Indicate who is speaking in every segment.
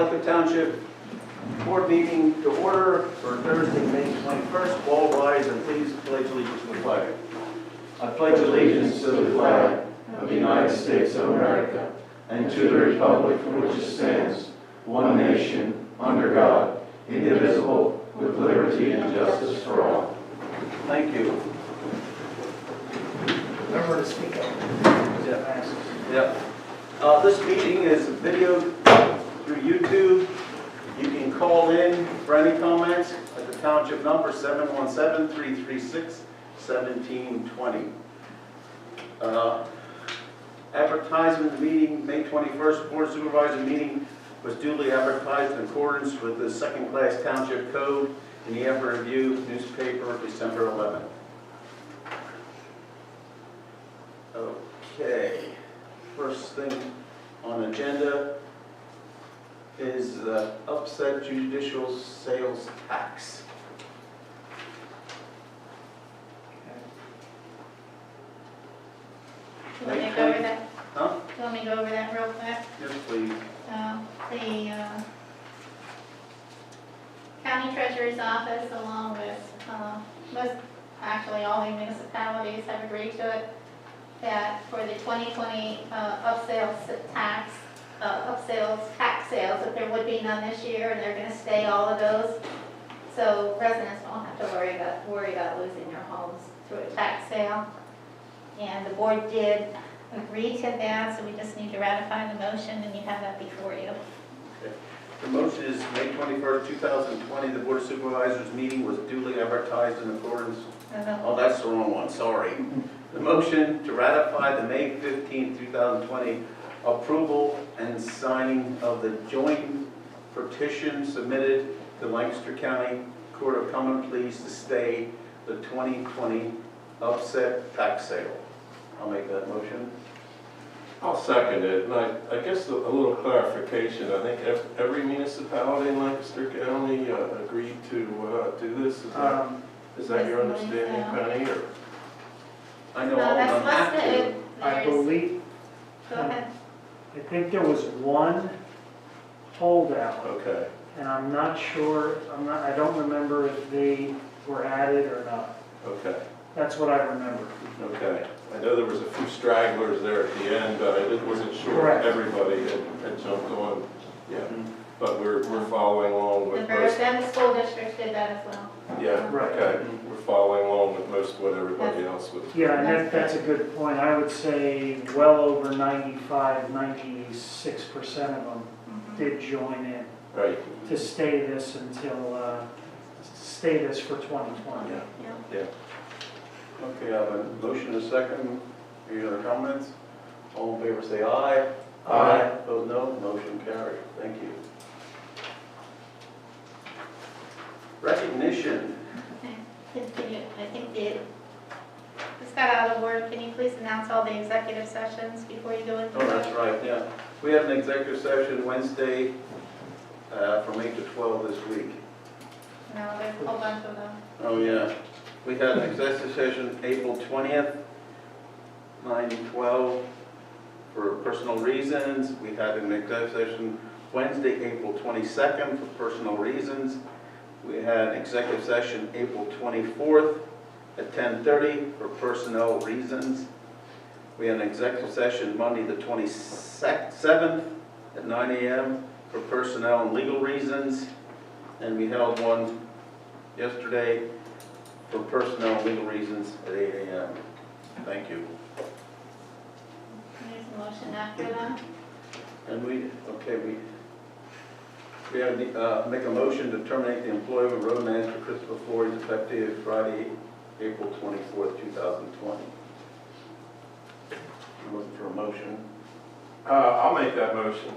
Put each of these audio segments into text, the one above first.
Speaker 1: Cocalico Township Board meeting to order for Thursday, May 21st. All rise and please pledge allegiance to the flag. I pledge allegiance to the flag of the United States of America and to the republic for which it stands, one nation, under God, indivisible, with liberty and justice for all. Thank you.
Speaker 2: Remember to speak up.
Speaker 1: Yeah. This meeting is videoed through YouTube. You can call in for any comments at the township number 717-336-1720. Advertisement of the meeting, May 21st, Board of Supervisor meeting was duly advertised in accordance with the second-class township code in the Ever Review newspaper, December 11th. Okay, first thing on the agenda is the upset judicial sales tax.
Speaker 3: Do you want me to go over that?
Speaker 1: Huh?
Speaker 3: Do you want me to go over that real quick?
Speaker 1: Yes, please.
Speaker 3: The county treasurer's office, along with actually all the municipalities have agreed to it, that for the 2020 upsales tax sales, that there would be none this year, and they're going to stay all of those. So residents don't have to worry about losing their homes through a tax sale. And the board did agree to that, so we just need to ratify the motion, and you have that before you.
Speaker 1: Okay. The motion is May 21st, 2020. The Board of Supervisors meeting was duly advertised in accordance. Oh, that's the wrong one, sorry. The motion to ratify the May 15th, 2020 approval and signing of the joint petition submitted to Lancaster County Court of Common Pleas to stay the 2020 upset tax sale. I'll make that motion.
Speaker 4: I'll second it, and I guess a little clarification. I think every municipality in Lancaster County agreed to do this. Is that your understanding, Penny? Or?
Speaker 1: I know all of them have to.
Speaker 2: I believe,
Speaker 3: Go ahead.
Speaker 2: I think there was one holdout,
Speaker 4: Okay.
Speaker 2: and I'm not sure, I don't remember if they were added or not.
Speaker 4: Okay.
Speaker 2: That's what I remember.
Speaker 4: Okay. I know there was a few stragglers there at the end, but I wasn't sure
Speaker 2: Correct.
Speaker 4: if everybody had jumped on. Yeah. But we're following along with
Speaker 3: The
Speaker 4: most.
Speaker 3: the school districts did that as well.
Speaker 4: Yeah.
Speaker 2: Right.
Speaker 4: Okay. We're following along with most of what everybody else was.
Speaker 2: Yeah, and that's a good point. I would say well over 96% of them did join in
Speaker 4: Right.
Speaker 2: to stay this until, stay this for 2020.
Speaker 4: Yeah.
Speaker 3: Yeah.
Speaker 4: Yeah.
Speaker 1: Okay, I have a motion and a second. Any other comments? All in favor say aye.
Speaker 4: Aye.
Speaker 1: Opposed no. Motion carried. Thank you. Recognition.
Speaker 3: Can you, I think this got out of order. Can you please announce all the executive sessions before you go into
Speaker 1: Oh, that's right, yeah. We had an executive session Wednesday from 8 to 12 this week.
Speaker 3: No, there's a whole bunch of them.
Speaker 1: Oh, yeah. We had an executive session April 20th, 9 to 12 for personal reasons. We had an executive session Wednesday, April 22nd for personal reasons. We had an executive session April 24th at 10:30 for personnel reasons. We had an executive session Monday the 27th at 9 a.m. for personnel and legal reasons. And we held one yesterday for personnel and legal reasons at 8 a.m. Thank you.
Speaker 3: There's a motion after that.
Speaker 1: And we have make a motion to terminate the employment of Roadmaster Christopher Floyd effective Friday, April 24th, 2020. I'm looking for a motion.
Speaker 4: I'll make that motion.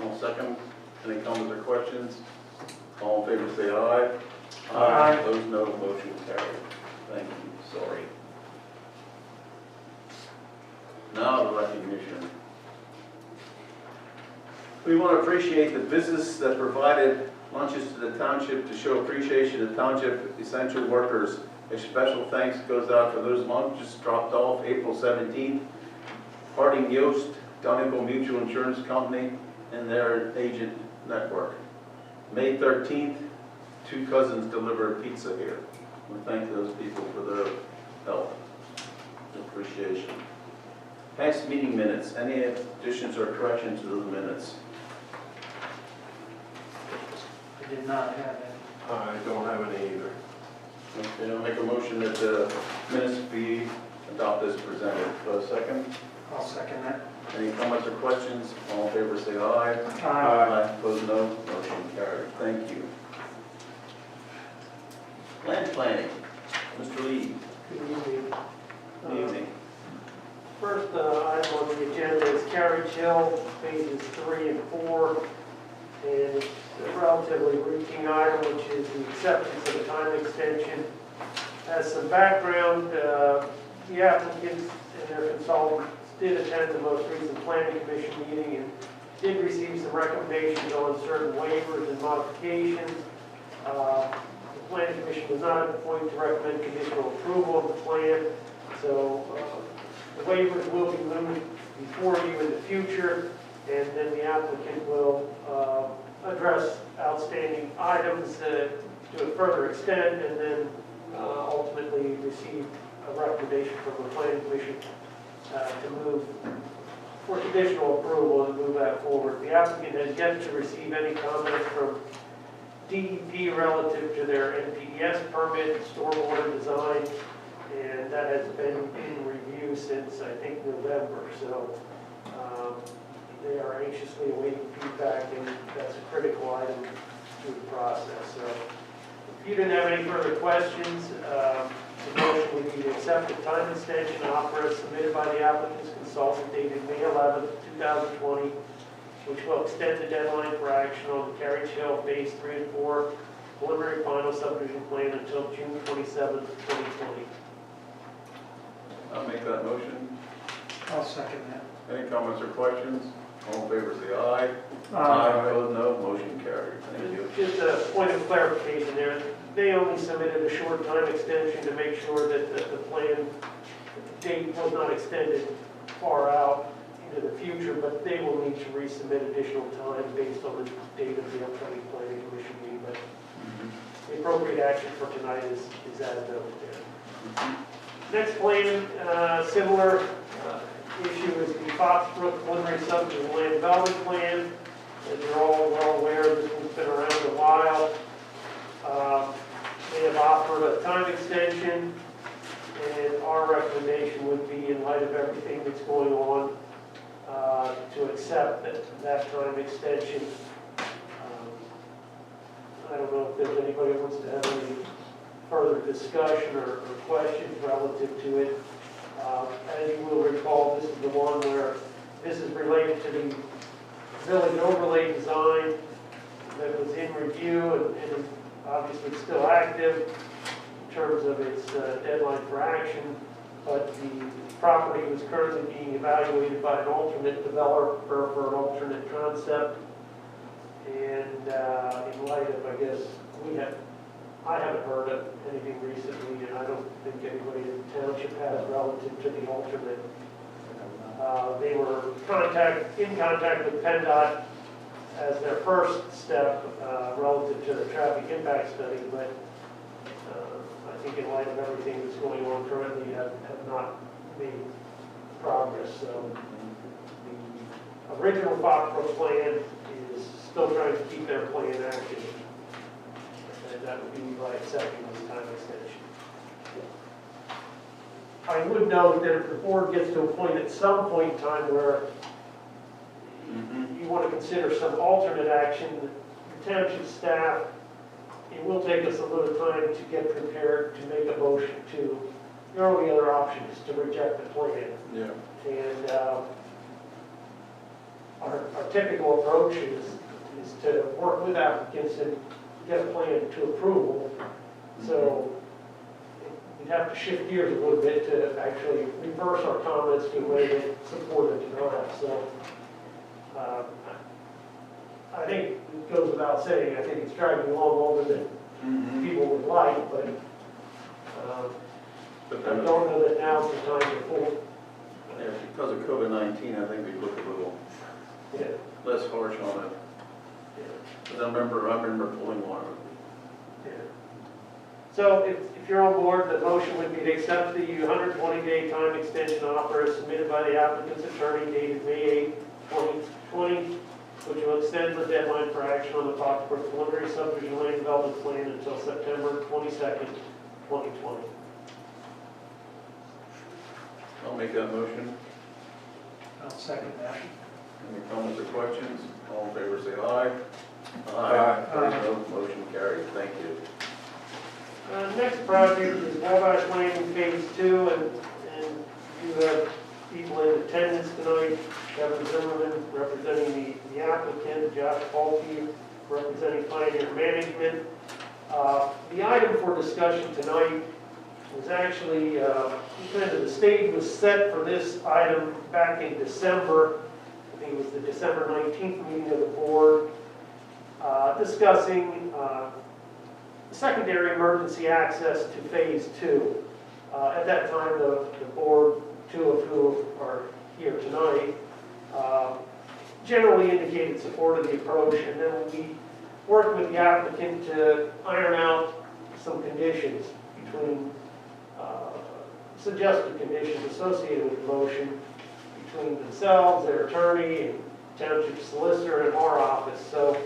Speaker 1: I'll second. Any comments or questions? All in favor say aye.
Speaker 2: Aye.
Speaker 1: Opposed no. Motion carried. Thank you. Sorry. Now the recognition. We want to appreciate the business that provided lunches to the township to show appreciation to township essential workers. A special thanks goes out for those lunches dropped off April 17th. Harding Yost, Donegal Mutual Insurance Company, and their agent network. May 13th, 2 cousins delivered pizza here. We thank those people for their help, appreciation. Past meeting minutes, any additions or corrections to those minutes?
Speaker 2: I did not have it.
Speaker 4: I don't have any either.
Speaker 1: Okay, I'll make a motion that the minutes be adopted as presented. For a second,
Speaker 2: I'll second that.
Speaker 1: any comments or questions? All in favor, say aye.
Speaker 2: Aye.
Speaker 1: Opposed, no. Motion carried. Thank you. Land planning, Mr. Lee.
Speaker 5: Good evening.
Speaker 1: Good evening.
Speaker 5: First item on the agenda is Carriage Hill, phases 3 and 4. And it's a relatively routine item, which is the acceptance of a time extension. As some background, the applicants and their consultants did attend the most recent planning commission meeting and did receive some recommendations on certain waivers and modifications. The planning commission was not at the point to recommend conditional approval of the plan, so the waivers will be moved before you in the future, and then the applicant will address outstanding items to a further extent, and then ultimately receive a recommendation from the planning commission to move for conditional approval and move that forward. The applicant has yet to receive any comments from DEP relative to their NPDES permit, stormwater design, and that has been in review since, I think, November. So they are anxiously awaiting feedback, and that's a critical item to the process. So if you didn't have any further questions, the motion would be to accept the time extension offer as submitted by the applicant's consultant dated May 11, 2020, which will extend the deadline for action on the Carriage Hill Phase 3 and 4 preliminary final subdivision plan until June 27, 2020.
Speaker 1: I'll make that motion.
Speaker 2: I'll second that.
Speaker 1: Any comments or questions? All in favor, say aye.
Speaker 2: Aye.
Speaker 1: Opposed, no. Motion carried. Thank you.
Speaker 5: Just a point of clarification there, they only submitted a short time extension to make sure that the plan date was not extended far out into the future, but they will need to resubmit additional time based on the date of the upcoming planning commission meeting. But the appropriate action for tonight is as noted there. Next plan, similar issue is the Foxbrook preliminary subdivision land development plan. As you're all well aware, this one's been around a while. They have offered a time extension, and our recommendation would be, in light of everything that's going on, to accept that time extension. I don't know if there's anybody who wants to have any further discussion or questions relative to it. As you will recall, this is the one where this is related to the village overlay design that was in review and obviously still active in terms of its deadline for action, but the property was currently being evaluated by an alternate developer for an alternate concept. And in light of, I guess, I haven't heard of anything recently, and I don't think anybody in the township has relative to the alternate. They were in contact with PennDOT as their first step relative to the traffic impact study, but I think in light of everything that's going on currently, have not made progress. So the original Foxbrook plan is still trying to keep their plan active. And that would be by accepting this time extension. I would note that if the board gets to a point at some point in time where you want to consider some alternate action, the township staff, it will take us a little time to get prepared to make a motion to, the only other option is to reject the plan.
Speaker 1: Yeah.
Speaker 5: And our typical approach is to work with applicants and get a plan to approval. So we'd have to shift gears a little bit to actually reverse our comments to a way that support a denial. So I think it goes without saying, I think it's dragging along longer than people would like, but I don't know that now's the time to pull.
Speaker 1: Yeah, because of COVID-19, I think we look a little
Speaker 5: Yeah.
Speaker 1: less harsh on it. Because I remember pulling water.
Speaker 5: Yeah. So if you're on board, the motion would be to accept the 120-day time extension offer as submitted by the applicant's attorney dated May 8, 2020, which will extend the deadline for action on the Foxborough preliminary subdivision land development plan until September 22nd, 2020.
Speaker 1: I'll make that motion.
Speaker 2: I'll second that.
Speaker 1: Any comments or questions? All in favor, say aye.
Speaker 4: Aye.
Speaker 1: Opposed, no. Motion carries. Thank you.
Speaker 5: Next project is Wabash Lane Phase 2, and you have people in attendance tonight. Kevin Zimmerman representing the applicant, Josh Balke representing Pioneer Management. The item for discussion tonight was actually, kind of the stage was set for this item back in December. I think it was the December 19th meeting of the board, discussing secondary emergency access to Phase 2. At that time, the board, two of whom are here tonight, generally indicated support of the approach, and then we worked with the applicant to iron out some conditions between, suggested conditions associated with the motion between themselves, their attorney, and township solicitor, and our office. So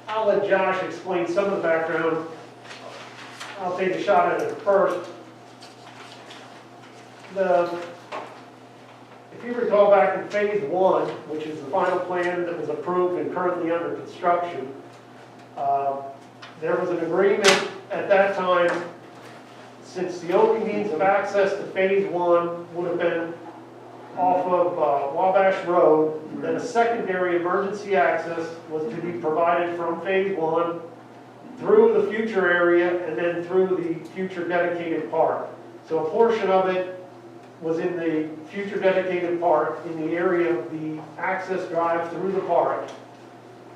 Speaker 5: I'll let Josh explain some of the background. I'll take a shot at it first. If you recall back in Phase 1, which is the final plan that was approved and currently under construction, there was an agreement at that time, since the only means of access to Phase 1 would have been off of Wabash Road, then a secondary emergency access was to be provided from Phase 1 through the future area and then through the future dedicated park. So a portion of it was in the future dedicated park in the area of the access drive through the park.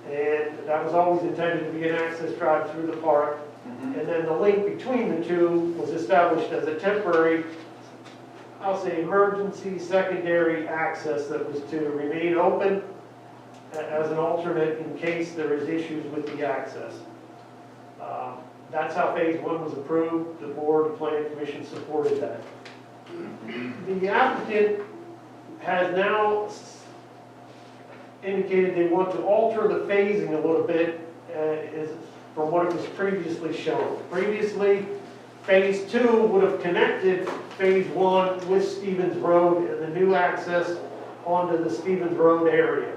Speaker 5: And that was always intended to be an access drive through the park. And then the link between the two was established as a temporary, I'll say, emergency secondary access that was to remain open as an alternate in case there is issues with the access. That's how Phase 1 was approved. The board, the planning commission supported that. The applicant has now indicated they want to alter the phasing a little bit from what it was previously shown. Previously, Phase 2 would have connected Phase 1 with Stevens Road and the new access onto the Stevens Road area.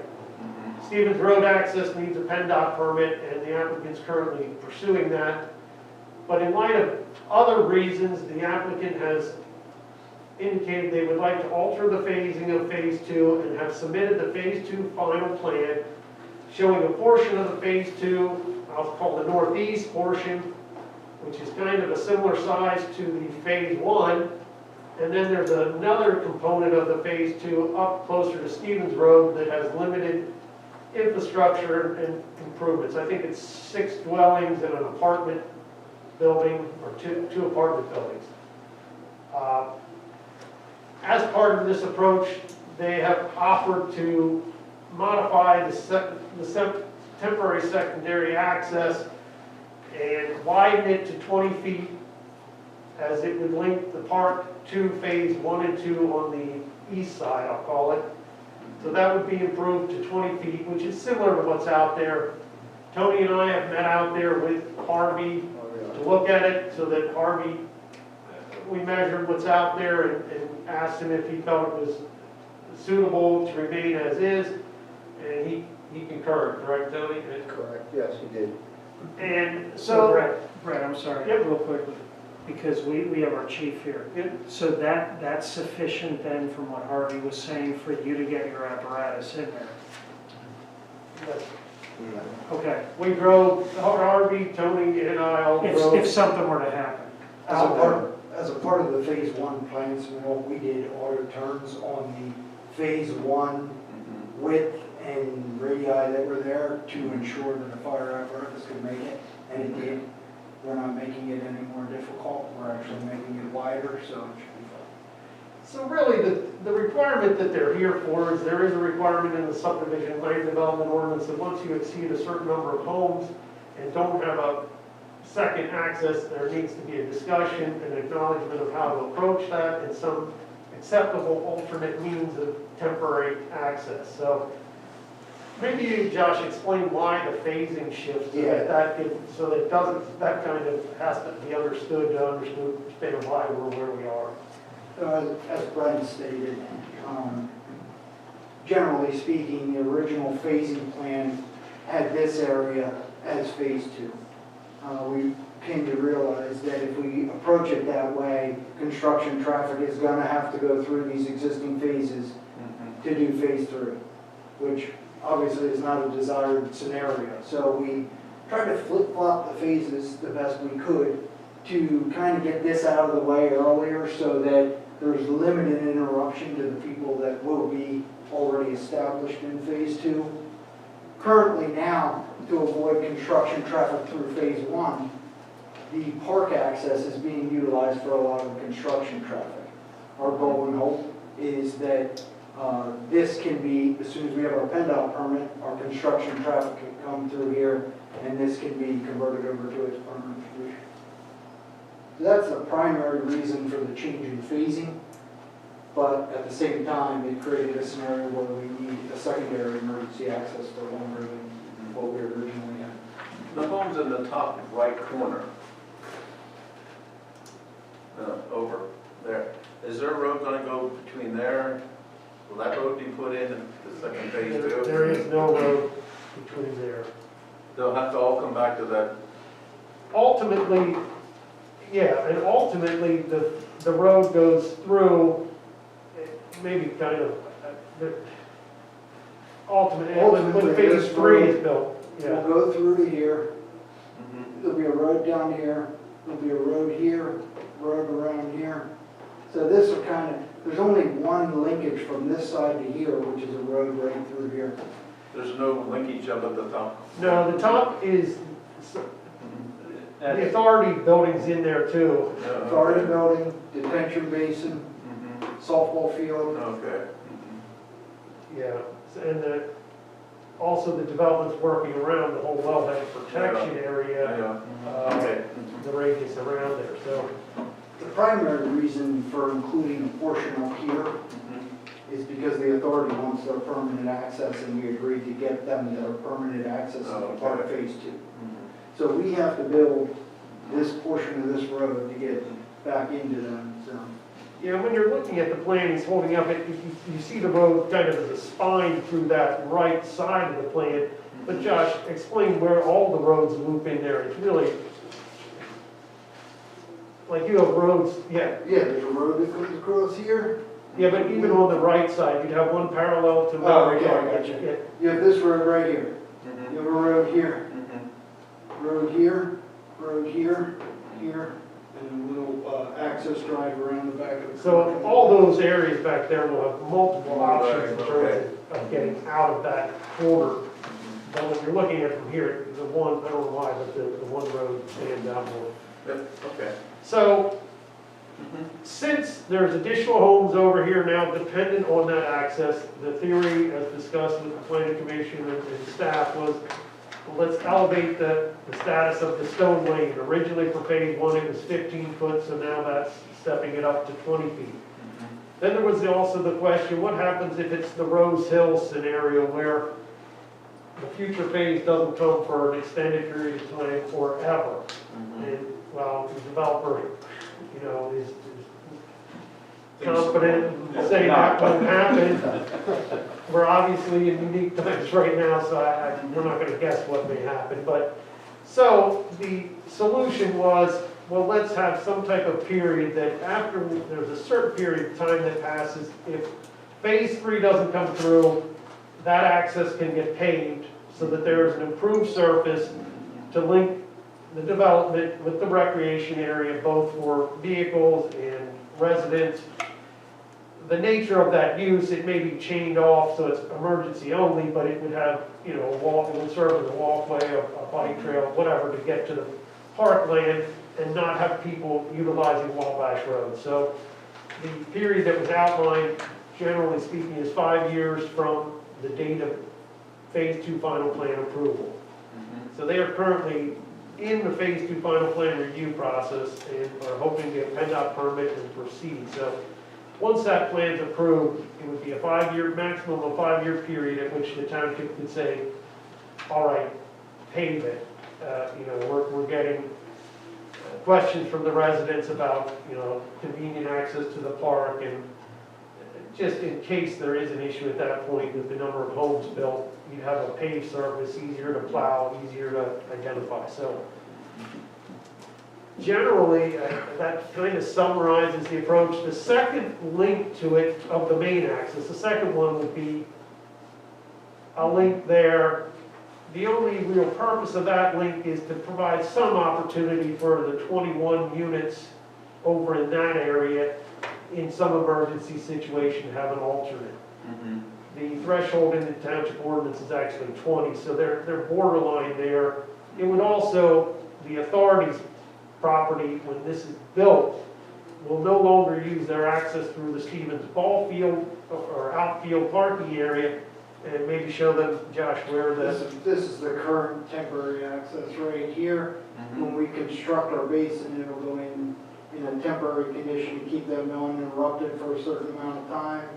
Speaker 5: Stevens Road access needs a PennDOT permit, and the applicant's currently pursuing that. But in light of other reasons, the applicant has indicated they would like to alter the phasing of Phase 2 and have submitted the Phase 2 final plan showing a portion of the Phase 2, I'll call the northeast portion, which is kind of a similar size to the Phase 1. And then there's another component of the Phase 2 up closer to Stevens Road that has limited infrastructure and improvements. I think it's 6 dwellings and an apartment building, or two apartment buildings. As part of this approach, they have offered to modify the temporary secondary access and widen it to 20 feet as it would link the park to Phase 1 and 2 on the east side, I'll call it. So that would be improved to 20 feet, which is similar to what's out there. Tony and I have met out there with Harvey to look at it, so that Harvey, we measured what's out there and asked him if he felt it was suitable to remain as is, and he concurred, correct, Tony?
Speaker 6: Correct, yes, he did.
Speaker 5: And
Speaker 2: So
Speaker 5: so,
Speaker 2: Brett, I'm sorry,
Speaker 5: Yep.
Speaker 2: real quickly, because we have our chief here.
Speaker 5: Yep.
Speaker 2: So that's sufficient then, from what Harvey was saying, for you to get your apparatus in there?
Speaker 5: yes,
Speaker 2: Okay,
Speaker 5: we drove, Harvey, Tony, and I all
Speaker 2: if
Speaker 5: drove.
Speaker 2: something were to happen.
Speaker 6: As a part of the Phase 1 plans, what we did, auto turns on the Phase 1 width and radii that were there to ensure that the fire apparatus could make it, and it did. We're not making it any more difficult, we're actually making it wider, so it should be fine.
Speaker 5: So really, the requirement that they're here for is there is a requirement in the subdivision land development ordinance that once you exceed a certain number of homes and don't have a second access, there needs to be a discussion and acknowledgement of how to approach that and some acceptable alternate means of temporary access. So maybe you, Josh, explain why the phasing shifts so so that it doesn't, that kind of has to be understood to understand why we're where we are.
Speaker 6: As Brent stated, generally speaking, the original phasing plan had this area as phase 2. We came to realize that if we approach it that way, construction traffic is going to have to go through these existing phases to do phase 3, which obviously is not a desired scenario. So we tried to flip-flop the phases the best we could to kind of get this out of the way earlier so that there's limited interruption to the people that will be already established in phase 2. Currently now, to avoid construction traffic through phase 1, the park access is being utilized for a lot of the construction traffic. Our goal and hope is that this can be, as soon as we have our PennDOT permit, our construction traffic can come through here and this can be converted over to its permanent solution. So that's the primary reason for the change in phasing, but at the same time, it created a scenario where we need a secondary emergency access for longer than what we originally had.
Speaker 1: The home's in the top right corner. Over there. Is there a road gonna go between there? Will that road be put in the second phase too?
Speaker 5: There is no road between there.
Speaker 1: They'll have to all come back to that.
Speaker 5: Ultimately, yeah, and ultimately, the road goes through, maybe kind of, when phase 3 is built,
Speaker 6: We'll
Speaker 5: yeah.
Speaker 6: go through to here, there'll be a road down here, there'll be a road here, road around here. So this will kind of, there's only one linkage from this side to here, which is a road right through here.
Speaker 1: There's no linkage up at the top.
Speaker 5: No, the top is, the authority building's in there too.
Speaker 6: Authority building, detention basin, softball field.
Speaker 1: Okay.
Speaker 5: Yeah, and also the development's working around the whole wellhead protection area,
Speaker 1: Okay.
Speaker 5: the radius around there, so.
Speaker 6: The primary reason for including a portion up here is because the authority wants their permanent access and we agreed to get them their permanent access as part of phase 2. So we have to build this portion of this road to get back into them, so.
Speaker 5: Yeah, when you're looking at the plan, he's holding up it, you see the road kind of as a spine through that right side of the plan. But Josh, explain where all the roads loop in there. It's really, like you have roads, yeah.
Speaker 6: Yeah, there's a road that goes across here.
Speaker 5: Yeah, but even on the right side, you'd have one parallel to.
Speaker 6: Oh, okay, I got you. You have this road right here. You have a road here, road here, road here, here, and a little access drive around the back of the.
Speaker 5: So all those areas back there will have multiple options in terms of getting out of that corner. But when you're looking at it from here, the one, I don't know why, but the one road stands out more.
Speaker 1: Yep, okay.
Speaker 5: So, since there's additional homes over here now dependent on that access, the theory, as discussed with the planning commission and staff, was, well, let's elevate the status of the stone lane. Originally for phase 1, it was 15 foot, so now that's stepping it up to 20 feet. Then there was also the question, what happens if it's the Rose Hill scenario where the future phase doesn't come for an extended period of time forever? And, well, the developer, you know, is confident in saying that won't happen. We're obviously in unique times right now, so we're not going to guess what may happen. But so the solution was, well, let's have some type of period that after there's a certain period of time that passes, if phase 3 doesn't come through, that access can get paved so that there is an improved surface to link the development with the recreation area, both for vehicles and residents. The nature of that use, it may be chained off, so it's emergency only, but it would have, you know, a walk, it would serve as a walkway, a bike trail, whatever, to get to the parkland and not have people utilizing Wabash Road. So the period that was outlined, generally speaking, is 5 years from the date of Phase 2 final plan approval. So they are currently in the Phase 2 final plan review process and are hoping to get a PennDOT permit and proceed. So once that plan's approved, it would be a 5-year, maximum of a 5-year period at which the township could say, all right, pave it. We're getting questions from the residents about, convenient access to the park, and just in case there is an issue at that point with the number of homes built, you have a paved surface, easier to plow, easier to identify. So generally, that kind of summarizes the approach. The second link to it of the main axis, the second one would be a link there. The only real purpose of that link is to provide some opportunity for the 21 units over in that area in some emergency situation to have an alternate. The threshold in the township ordinance is actually 20, so they're borderline there. It would also, the authority's property, when this is built, will no longer use their access through the Stevens ball field or outfield parking area. And maybe show them, Josh, where
Speaker 6: This is the current temporary access right here. When we construct our basin, it'll go in a temporary condition to keep them uninterrupted for a certain amount of time.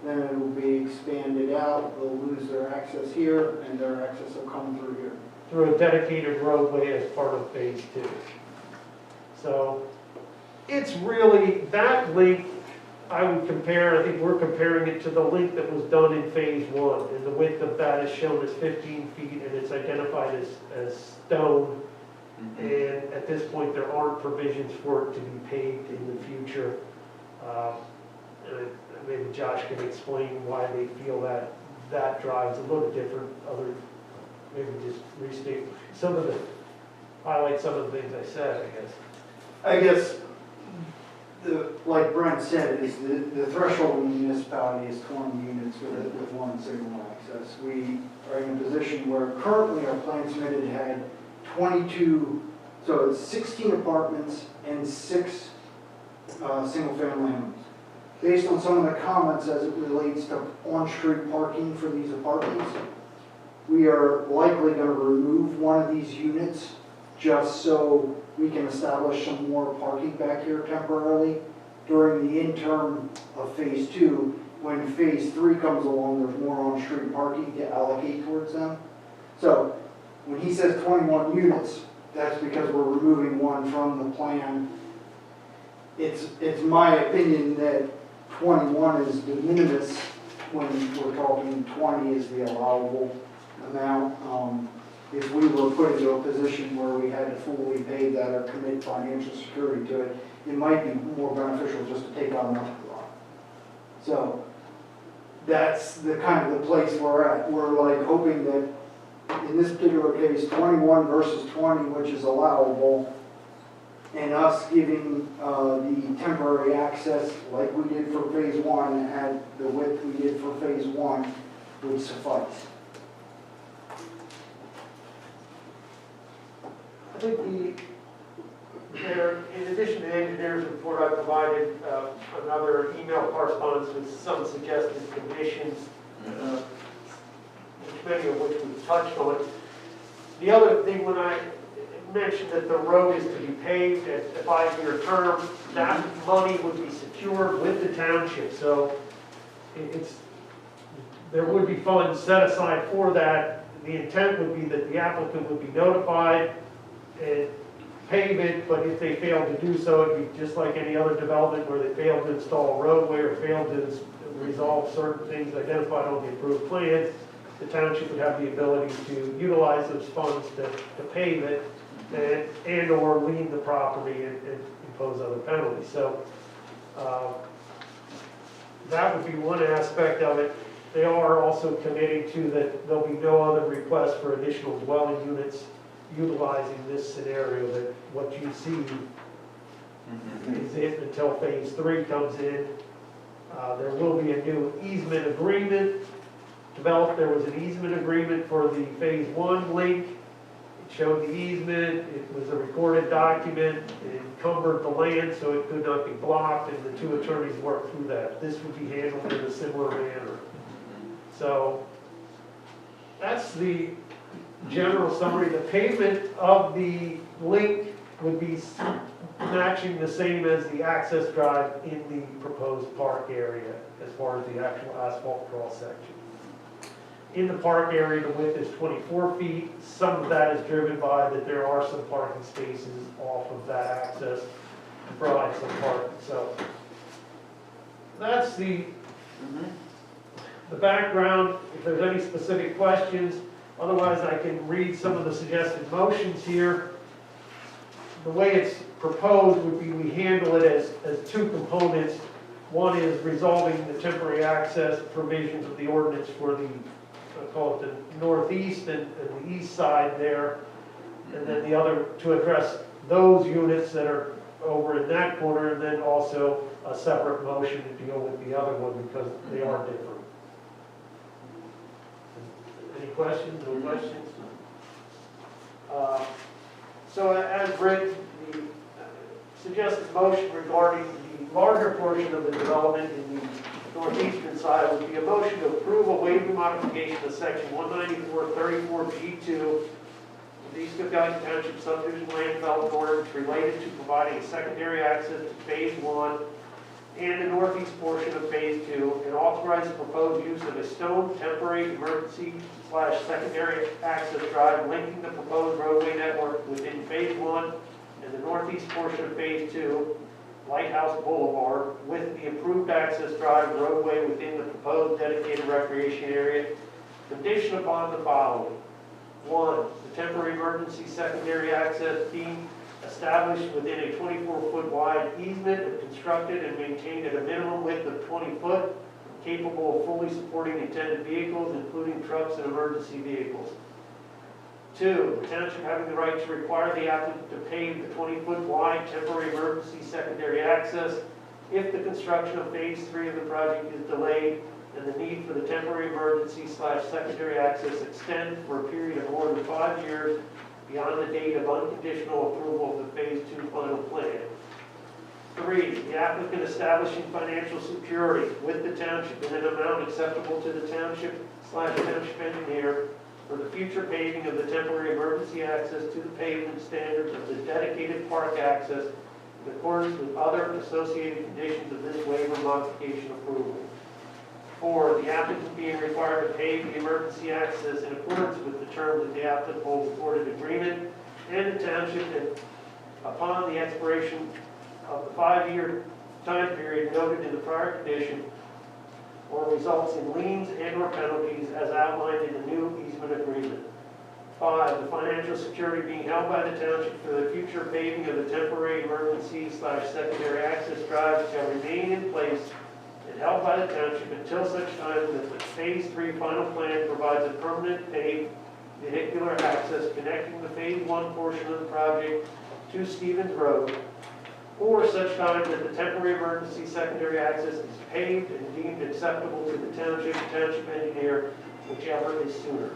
Speaker 6: Then it will be expanded out, they'll lose their access here, and their access will come through here.
Speaker 5: through a dedicated roadway as part of Phase 2. So it's really, that link, I would compare, I think we're comparing it to the link that was done in Phase 1. And the width of that is shown as 15 feet, and it's identified as stone. And at this point, there aren't provisions for it to be paved in the future. And maybe Josh can explain why they feel that that drive's a little different, maybe just restate highlight some of the things I said, I guess.
Speaker 6: I guess, like Brent said, is the threshold in the municipality is 20 units with one signal access. We are in a position where currently our plan submitted had 22, so it's 16 apartments and 6 single-family homes. Based on some of the comments as it relates to on-street parking for these apartments, we are likely going to remove one of these units just so we can establish some more parking back here temporarily during the interim of Phase 2. When Phase 3 comes along, there's more on-street parking to allocate towards them. So when he says 21 units, that's because we're removing one from the plan. It's my opinion that 21 is de minimis when we're talking 20 is the allowable amount. If we were put into a position where we had to fully pay that or commit financial security to it, it might be more beneficial just to take out another lot. So that's the kind of the place we're at. We're like hoping that in this particular case, 21 versus 20, which is allowable, and us giving the temporary access like we did for Phase 1 at the width we did for Phase 1 would suffice.
Speaker 5: I think in addition to the engineer's report, I provided another email correspondence with some suggested conditions, many of which we touched on. The other thing, when I mentioned that the road is to be paved at a 5-year term, that money would be secured with the township. So there would be funds set aside for that. The intent would be that the applicant would be notified and pave it, but if they fail to do so, it'd be just like any other development where they fail to install a roadway or fail to resolve certain things identified on the approved plan. The township would have the ability to utilize those funds to pave it and or lien the property and impose other penalties. So that would be one aspect of it. They are also committing to that there'll be no other request for additional dwelling units utilizing this scenario, that what you see is it until Phase 3 comes in. There will be a new easement agreement developed. There was an easement agreement for the Phase 1 link. It showed the easement. It was a recorded document. It encumbered the land, so it could not be blocked, and the two attorneys worked through that. This would be handled in a similar manner. So that's the general summary. The pavement of the link would be matching the same as the access drive in the proposed park area as far as the actual asphalt cross section. In the park area, the width is 24 feet. Some of that is driven by that there are some parking spaces off of that access to provide some parking. So that's the background. If there's any specific questions, otherwise I can read some of the suggested motions here. The way it's proposed would be we handle it as two components. One is resolving the temporary access provisions of the ordinance for the, call it the northeast and the east side there. And then the other to address those units that are over in that corner, and then also a separate motion to deal with the other one because they are different. Any questions? No questions? So as written, the suggested motion regarding the larger portion of the development in the northeastern side would be a motion to approve a waiver modification of section 194-34G2 of the East Cocalico Township subdivision land development ordinance related to providing a secondary access to phase 1 and the northeast portion of phase 2, and authorize the proposed use of a stone temporary emergency/secondary access drive linking the proposed roadway network within phase 1 and the northeast portion of phase 2, Lighthouse Boulevard, with the approved access drive roadway within the proposed dedicated recreation area, conditioned upon the following. 1, the temporary emergency secondary access being established within a 24-foot wide easement and constructed and maintained at a minimum width of 20 foot, capable of fully supporting intended vehicles, including trucks and emergency vehicles. 2, the township having the right to require the applicant to pave the 20-foot wide temporary emergency secondary access if the construction of phase 3 of the project is delayed and the need for the temporary emergency/secondary access extends for a period of more than 5 years beyond the date of unconditional approval of the phase 2 final plan. 3, the applicant establishing financial security with the township in an amount acceptable to the township/township engineer for the future paving of the temporary emergency access to the pavement standards of the dedicated park access in accordance with other associated conditions of this waiver modification approval. 4, the applicant being required to pave the emergency access in accordance with the terms of the applicable recorded agreement and the township, and upon the expiration of the 5-year time period noted in the prior condition, or results in liens and/or penalties as outlined in the new easement agreement. 5, the financial security being held by the township for the future paving of the temporary emergency/secondary access drive shall remain in place and held by the township until such time that the phase 3 final plan provides a permanent paved vehicular access connecting the phase 1 portion of the project to Stevens Road, or such time that the temporary emergency secondary access is paved and deemed acceptable to the township engineer, whichever is sooner.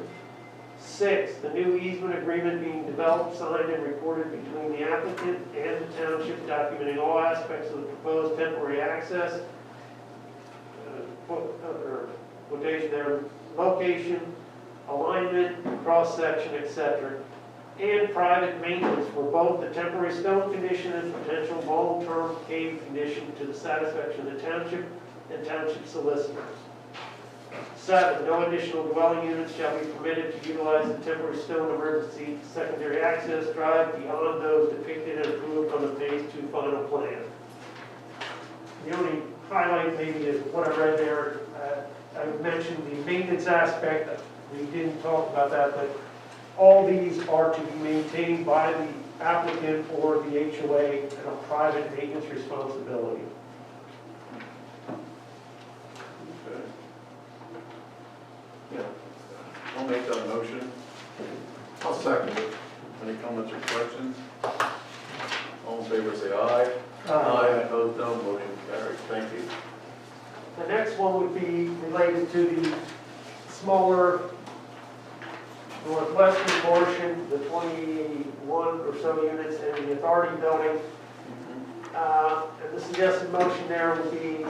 Speaker 5: 6, the new easement agreement being developed, signed, and recorded between the applicant and the township, documenting all aspects of the proposed temporary access, quotation there, location, alignment, cross-section, etc., and private maintenance for both the temporary stone condition and potential long-term paved condition to the satisfaction of the township and township solicitors. 7, no additional dwelling units shall be permitted to utilize the temporary stone emergency secondary access drive beyond those depicted and approved on the phase 2 final plan. The only highlight maybe is what I read there. I mentioned the maintenance aspect. We didn't talk about that, but all these are to be maintained by the applicant or the HOA and a private maintenance responsibility.
Speaker 1: Okay. Yeah, I'll make that motion.
Speaker 4: I'll second it.
Speaker 1: Any comments or questions? All in favor, say aye.
Speaker 2: Uh,
Speaker 1: Opposed, no. Motion carried. Thank you.
Speaker 5: The next one would be related to the smaller northwestern portion, the 21 or so units in the authority building. And the suggested motion there would be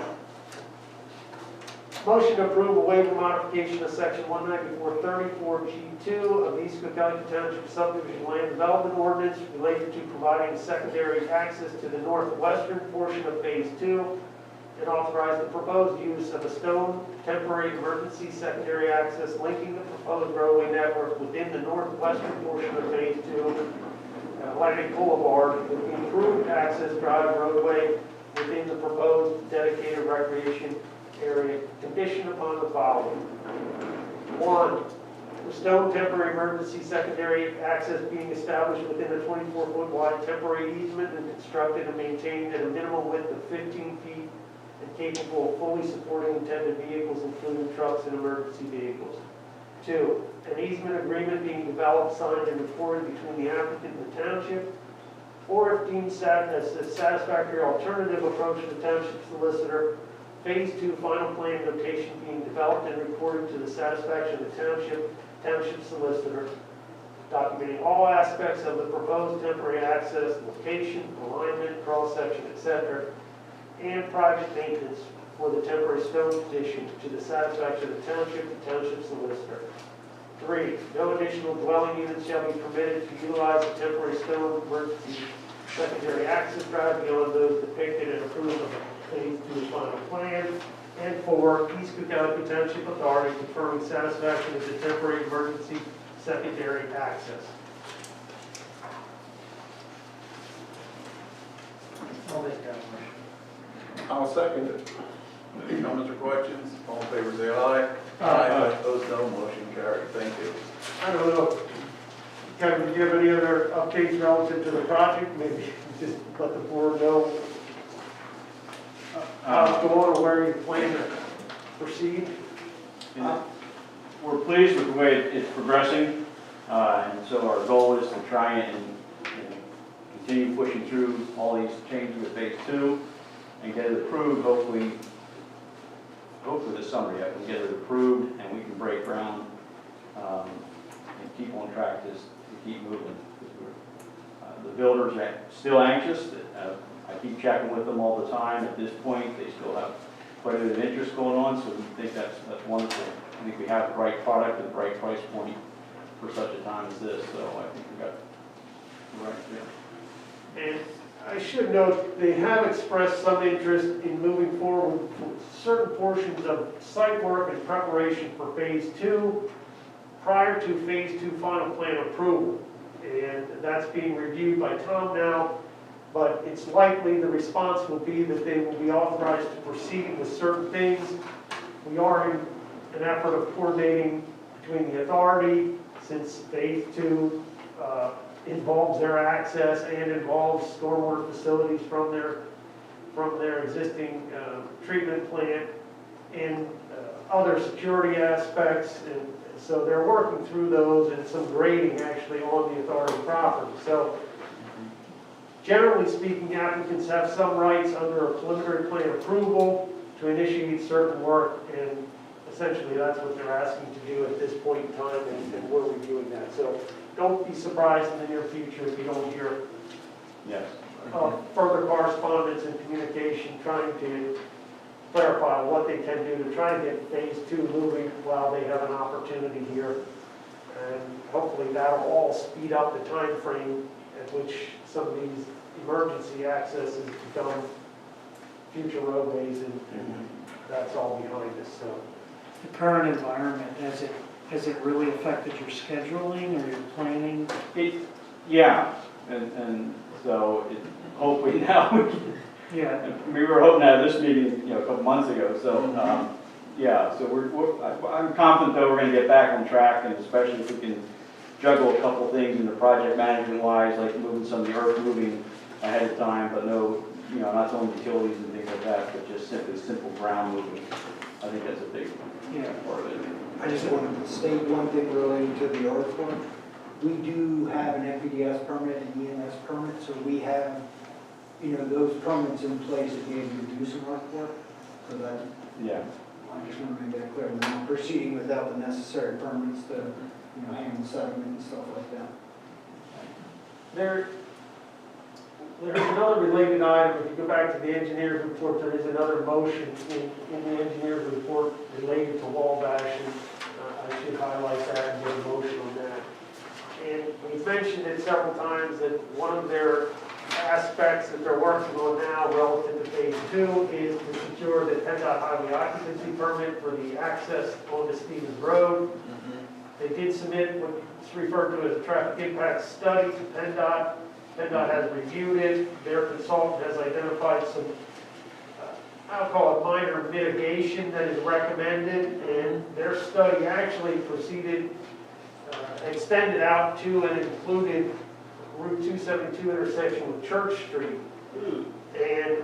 Speaker 5: motion to approve a waiver modification of section 194-34G2 of the East Cocalico Township subdivision land development ordinance related to providing secondary access to the northwestern portion of phase 2 and authorize the proposed use of a stone temporary emergency secondary access linking the proposed roadway network within the northwestern portion of phase 2 Atlantic Boulevard with the improved access drive roadway within the proposed dedicated recreation area conditioned upon the following. 1, the stone temporary emergency secondary access being established within a 24-foot wide temporary easement and constructed and maintained at a minimum width of 15 feet and capable of fully supporting intended vehicles, including trucks and emergency vehicles. 2, an easement agreement being developed, signed, and recorded between the applicant and the township, or if deemed as a satisfactory alternative approach to the township solicitor, phase 2 final plan notation being developed and recorded to the satisfaction of the township solicitor, documenting all aspects of the proposed temporary access, location, alignment, cross-section, etc., and project maintenance for the temporary stone addition to the satisfaction of the township solicitor. 3, no additional dwelling units shall be permitted to utilize the temporary stone emergency secondary access drive beyond those depicted and approved of the phase 2 final plan. And 4, East Cocalico Township Authority confirming satisfaction of the temporary emergency secondary access.
Speaker 2: I'll make that motion.
Speaker 4: I'll second it.
Speaker 1: Any comments or questions? All in favor, say aye.
Speaker 4: Aye.
Speaker 1: Opposed, no. Motion carried. Thank you.
Speaker 5: I don't know, Kevin, do you have any other updates relative to the project? Maybe just let the board know how it's going or where you plan to proceed?
Speaker 7: We're pleased with the way it's progressing, and so our goal is to try and continue pushing through all these changes with phase 2 and get it approved, hopefully this summer yet. We'll get it approved and we can break ground and keep on track to keep moving. The builders are still anxious. I keep checking with them all the time. At this point, they still have quite a bit of interest going on, so we think that's wonderful. I think we have the right product at the right price point for such a time as this, so I think we got the right fit.
Speaker 5: And I should note, they have expressed some interest in moving forward with certain portions of site work and preparation for phase 2 prior to phase 2 final plan approval. And that's being reviewed by Tom now, but it's likely the response will be that they will be authorized to proceed with certain things. We are in an effort of coordinating between the authority, since phase 2 involves their access and involves stormwater facilities from their existing treatment plant and other security aspects. And so they're working through those and some grading actually on the authority property. So generally speaking, applicants have some rights under a preliminary plan approval to initiate certain work, and essentially that's what they're asking to do at this point in time, and we're reviewing that. So don't be surprised in the near future if you don't hear
Speaker 7: Yes.
Speaker 5: further correspondence and communication trying to clarify what they can do to try and get phase 2 moving while they have an opportunity here. And hopefully that'll all speed up the time frame at which some of these emergency accesses become future roadways, and that's all behind us. So
Speaker 2: The current environment, has it really affected your scheduling or your planning?
Speaker 7: Yeah, and so hopefully now we can.
Speaker 2: Yeah,
Speaker 7: We were hoping to have this meeting, a couple months ago, so, yeah, so I'm confident that we're gonna get back on track, and especially if we can juggle a couple things in the project management wise, like moving some of the earth moving ahead of time, but no, not throwing utilities and things like that, but just simply simple ground moving. I think that's a big part of it.
Speaker 6: I just wanted to state one thing relating to the earthwork. We do have an NPDS permit and ENS permit, so we have, those permits in place to be able to do some earthwork. So that,
Speaker 7: Yeah.
Speaker 6: I just want to make that clear. We're not proceeding without the necessary permits to, handle sediment and stuff like that.
Speaker 5: There's another related item, if you go back to the engineer's report, there is another motion in the engineer's report related to Wabash, and I should highlight that and get a motion on that. And we've mentioned it several times that one of their aspects that they're working on now relative to phase 2 is to secure the PennDOT highway occupancy permit for the access onto Stevens Road. They did submit what's referred to as a traffic impact study to PennDOT. PennDOT has reviewed it. Their consultant has identified some, I'll call it minor mitigation that is recommended, and their study actually proceeded, extended out to and included Route 272 intersection with Church Street, and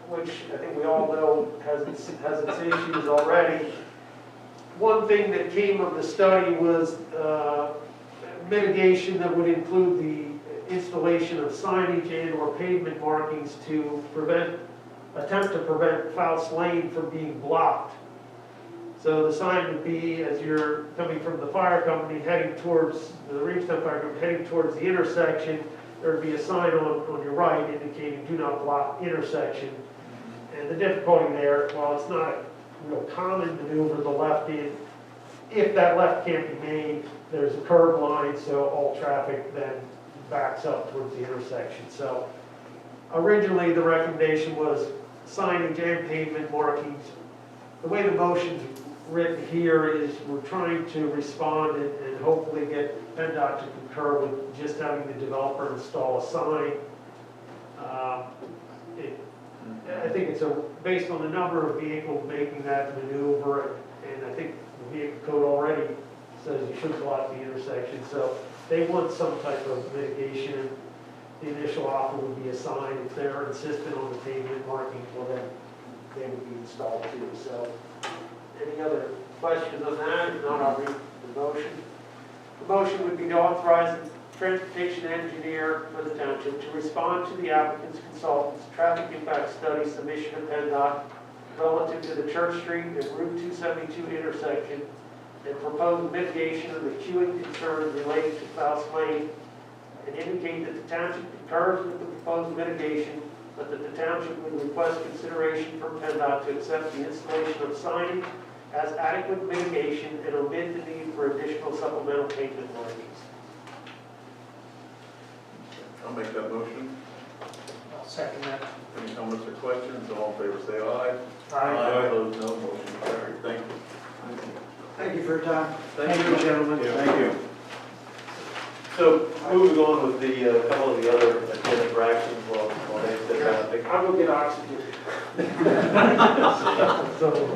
Speaker 5: which I think we all know has its issues already. One thing that came of the study was mitigation that would include the installation of signage and or pavement markings to attempt to prevent Faust Lane from being blocked. So the sign would be, as you're coming from the fire company heading towards, the Reeveston Fire Company heading towards the intersection, there would be a sign on your right indicating do not block intersection. And the difficulty there, while it's not a real common maneuver, the left in, if that left can't be made, there's a curb line, so all traffic then backs up towards the intersection. So originally the recommendation was signage and pavement markings. The way the motion's written here is we're trying to respond and hopefully get PennDOT to concur with just having the developer install a sign. I think it's based on the number of vehicles making that maneuver, and I think the vehicle code already says you shouldn't block the intersection, so they want some type of mitigation. The initial offer would be a sign. If they're insistent on the pavement markings, well then they would be installed too. So any other questions on that? If not, I'll read the motion. The motion would be to authorize the transportation engineer for the township to respond to the applicant's consultant's traffic impact study submission of PennDOT relative to the Church Street and Route 272 intersection and propose mitigation of the queuing concerns related to Faust Lane, and indicate that the township concurs with the proposed mitigation, but that the township would request consideration from PennDOT to accept the installation of signage as adequate mitigation and omit the need for additional supplemental pavement markings.
Speaker 1: I'll make that motion.
Speaker 2: I'll second that.
Speaker 1: Any comments or questions? All in favor say aye.
Speaker 2: Aye.
Speaker 1: Opposed, no. Motion carried. Thank you.
Speaker 6: Thank you for your time.
Speaker 2: Thank you, gentlemen.
Speaker 8: Thank you. So moving on with the couple of the other agenda for actions while they sit down.
Speaker 5: I will get oxygen.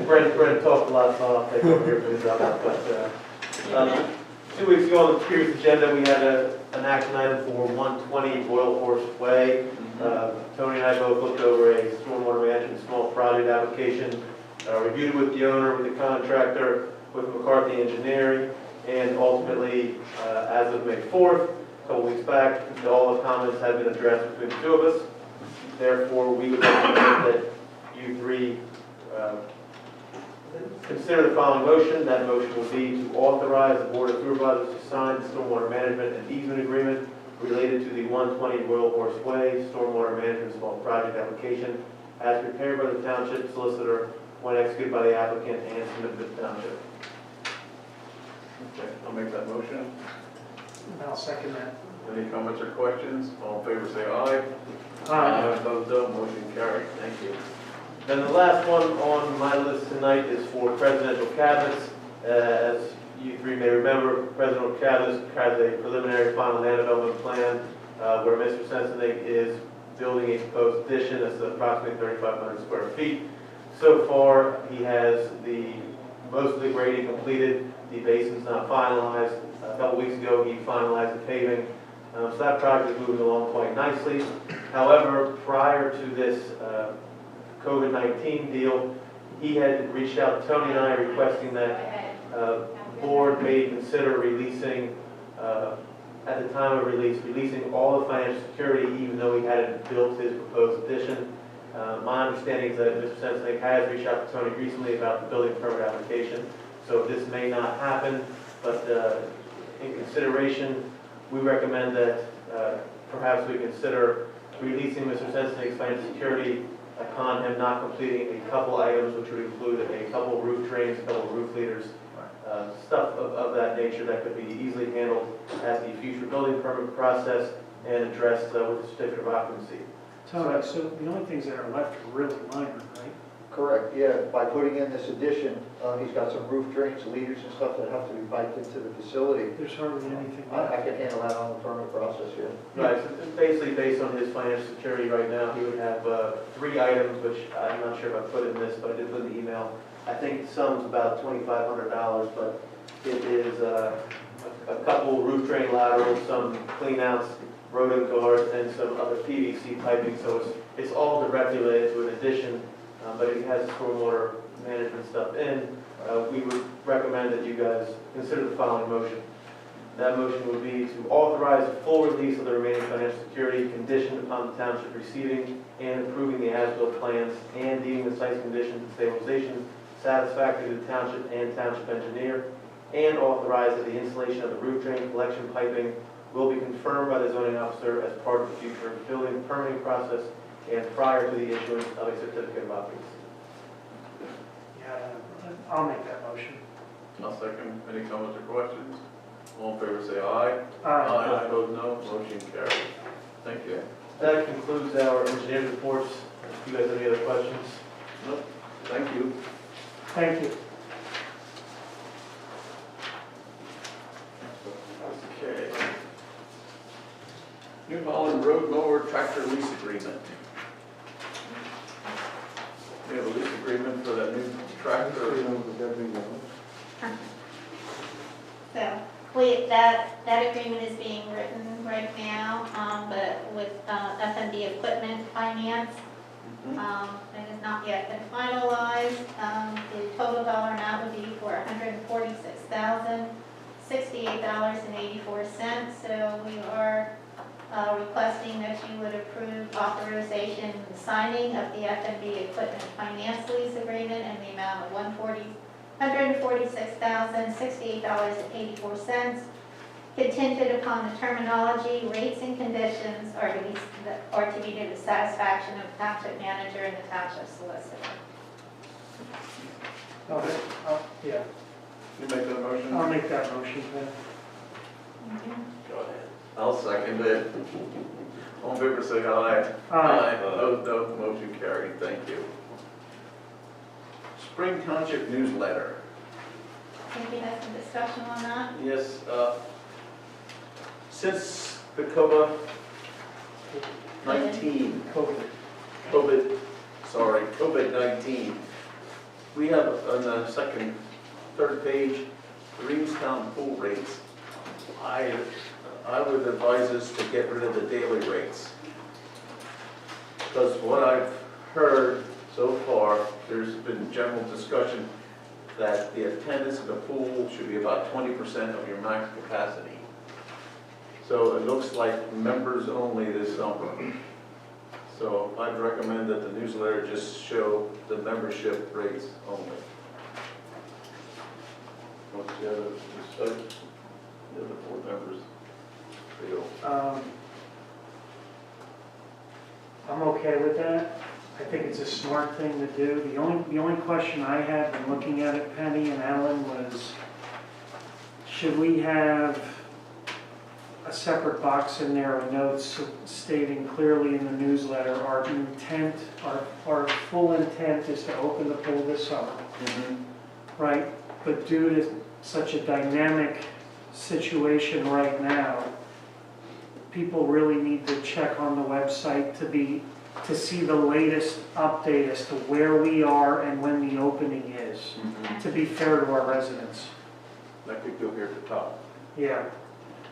Speaker 8: Brent talked a lot, so I'll take over here for this other. But 2 weeks ago on the previous agenda, we had an action item for 120 Royal Horse Way. Tony and I both looked over a stormwater management small project application, reviewed it with the owner, with the contractor, with McCarthy Engineering, and ultimately, as of May 4th, a couple weeks back, all the comments have been addressed between the two of us. Therefore, we would recommend that you three consider the following motion. That motion will be to authorize the Board of Supervisors to sign the stormwater management and easement agreement related to the 120 Royal Horse Way stormwater management small project application as prepared by the township solicitor when executed by the applicant and submitted to the township.
Speaker 1: Okay, I'll make that motion.
Speaker 2: And I'll second that.
Speaker 1: Any comments or questions? All in favor say aye.
Speaker 2: Aye.
Speaker 1: Opposed, no. Motion carried. Thank you.
Speaker 8: Then the last one on my list tonight is for presidential cabinets. As you three may remember, presidential cabinets has a preliminary final land development plan where Mr. Sensenig is building a proposed addition that's approximately 3,500 square feet. So far, he has most of the grading completed. The basin's not finalized. A couple weeks ago, he finalized the paving. So that project is moving along quite nicely. However, prior to this COVID-19 deal, he had reached out to Tony and I requesting that the board may consider releasing, at the time of release, releasing all the financial security even though he hadn't built his proposed addition. My understanding is that Mr. Sensenig has reached out to Tony recently about the building permit application. So this may not happen, but in consideration, we recommend that perhaps we consider releasing Mr. Sensenig's financial security upon him not completing a couple items, which would include a couple roof drains, a couple roof leaders, stuff of that nature that could be easily handled at the future building permit process and addressed with the certificate of occupancy.
Speaker 2: Tony, so the only things that are left are really minor, right?
Speaker 9: Correct, yeah, by putting in this addition, he's got some roof drains, leaders and stuff that have to be piped into the facility.
Speaker 2: There's hardly anything
Speaker 9: I
Speaker 2: left.
Speaker 9: can handle that on the permit process, yeah.
Speaker 8: Right, so basically based on his financial security right now, he would have 3 items, which I'm not sure if I put in this, but I did put in the email. I think the sum's about $2,500, but it is a couple roof drain laterals, some clean outs, rodent guards, and some other PVC piping, so it's all directly related to an addition, but he has stormwater management stuff in. We would recommend that you guys consider the following motion. That motion would be to authorize a full release of the remaining financial security conditioned upon the township receiving and approving the as-built plans and deeming the site's conditions and stabilization satisfactory to the township and township engineer, and authorize that the installation of the roof drain collection piping will be confirmed by the zoning officer as part of the future building permitting process and prior to the issuance of a certificate of occupancy.
Speaker 2: Yeah, I'll make that motion.
Speaker 1: I'll second. Any comments or questions? All in favor, say aye. Opposed, no. Motion carries. Thank you.
Speaker 8: That concludes our engineer's reports. If you guys have any other questions?
Speaker 1: Nope. Thank you.
Speaker 2: Thank you.
Speaker 1: Okay. New Holland Road Mower Tractor Lease Agreement. We have a lease agreement for that new tractor.
Speaker 3: So, that agreement is being written right now, but with F&B Equipment Finance. It has not yet been finalized. The total dollar amount would be for $146,068.84. So we are requesting that you would approve authorization and signing of the F&B Equipment Finance Lease Agreement in the amount of $146,068.84, contingent upon the terminology, rates, and conditions are to be to the satisfaction of the township manager and the township solicitor.
Speaker 2: Yeah,
Speaker 1: You make that motion?
Speaker 2: I'll make that motion, then.
Speaker 1: Go ahead. I'll second it. All in favor, say aye.
Speaker 2: Aye.
Speaker 1: Opposed, no. Motion carried. Thank you. Spring Township Newsletter.
Speaker 3: I think we had some discussion on that.
Speaker 1: Yes, since the COVID-19, COVID-19, we have on the second, third page, Reamstown pool rates. I would advise us to get rid of the daily rates. Because what I've heard so far, there's been general discussion that the attendance of the pool should be about 20% of your max capacity. So it looks like members only this summer. So I'd recommend that the newsletter just show the membership rates only. What's the other, the other 4 members feel?
Speaker 2: I'm okay with that. I think it's a smart thing to do. The only question I had when looking at it, Penny and Alan, was should we have a separate box in there of notes stating clearly in the newsletter our intent, our full intent is to open the pool this summer, right? But due to such a dynamic situation right now, people really need to check on the website to see the latest update as to where we are and when the opening is, to be fair to our residents.
Speaker 1: That could go here at the top.
Speaker 2: Yeah.